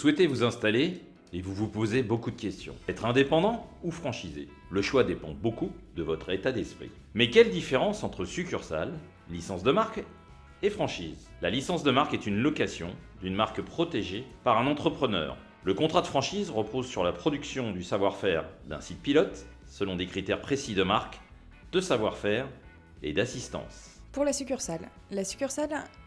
souhaitez vous installer et vous vous posez beaucoup de questions. Être indépendant ou franchisé? Le choix dépend beaucoup de votre état d'esprit. Mais quelle différence entre succursale, licence de marque et franchise? La licence de marque est une location d'une marque protégée par un entrepreneur. Le contrat de franchise repose sur la production du savoir-faire d'un site pilote selon des critères précis de marque, de savoir-faire et d'assistance. Pour la succursale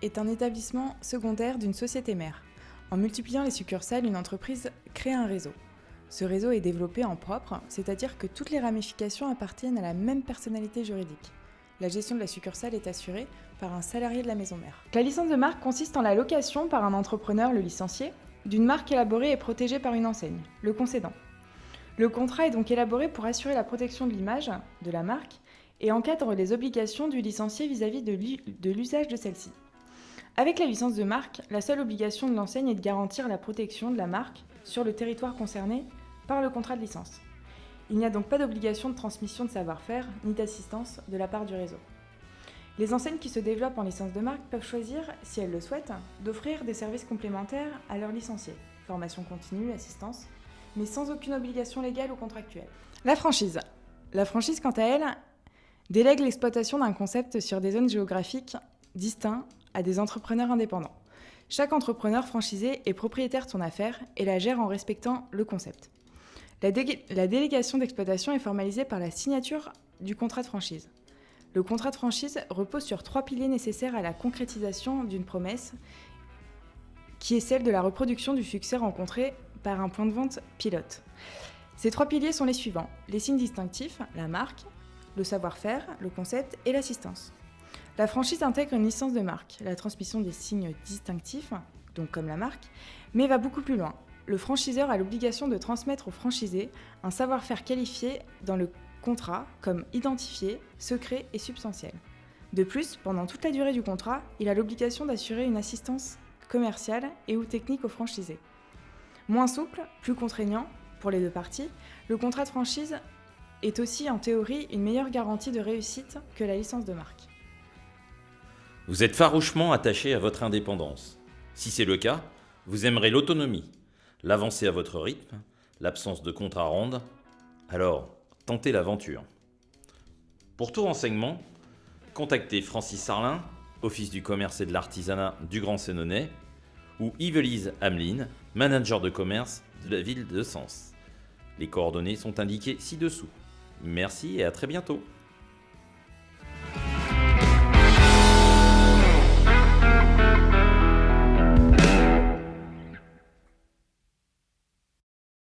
est un établissement secondaire d'une société mère. En multipliant les succursales, une entreprise crée un réseau. Ce réseau est développé en propre, c'est-à-dire que toutes les ramifications appartiennent à la même personnalité juridique. La gestion de la succursale est assurée par un salarié de la maison mère. La licence de marque consiste en la location par un entrepreneur, le licencié, d'une marque élaborée et protégée par une enseigne, le concédant. Le contrat est donc élaboré pour assurer la protection de l'image de la marque et encadre les obligations du licencié vis-à-vis de l'usage de celle-ci. Avec la licence de marque, la seule obligation de l'enseigne est de garantir la protection de la marque sur le territoire concerné par le contrat de licence. Il n'y a donc pas d'obligation de transmission de savoir-faire ni d'assistance de la part du réseau. Les enseignes qui se développent en licence de marque peuvent choisir, si elles le souhaitent, d'offrir des services complémentaires à leurs licenciés, formation continue, assistance, mais sans aucune obligation légale ou contractuelle. La franchise, quant à elle, délègue l'exploitation d'un concept sur des zones géographiques distinctes à des entrepreneurs indépendants. Chaque entrepreneur franchisé est propriétaire de son affaire et la gère en respectant le concept. La délégation d'exploitation est formalisée par la signature du contrat de franchise. Le contrat de franchise repose sur 3 piliers nécessaires à la concrétisation d'une promesse, qui est celle de la reproduction du succès rencontré par un point de vente pilote. Ces 3 piliers sont les suivants: les signes distinctifs, la marque, le savoir-faire, le concept et l'assistance. La franchise intègre une licence de marque, la transmission des signes distinctifs, donc comme la marque, mais va beaucoup plus loin. Le franchiseur a l'obligation de transmettre au franchisé un savoir-faire qualifié dans le contrat comme identifié, secret et substantiel. De plus, pendant toute la durée du contrat, il a l'obligation d'assurer une assistance commerciale et ou technique au franchisé. Moins souple, plus contraignant pour les deux parties, le contrat de franchise est aussi en théorie une meilleure garantie de réussite que la licence de marque. Vous êtes farouchement attaché à votre indépendance. Si c'est le cas, vous aimerez l'autonomie, l'avancée à votre rythme, l'absence de compte à rendre. Alors, tentez l'aventure. Pour tout renseignement, contactez Francis Sarlin, Office du commerce et de l'artisanat du Grand Sénonais, ou Yvelise Ameline, manager de commerce de la ville de Sens. Les coordonnées sont indiquées ci-dessous. Merci et à très bientôt.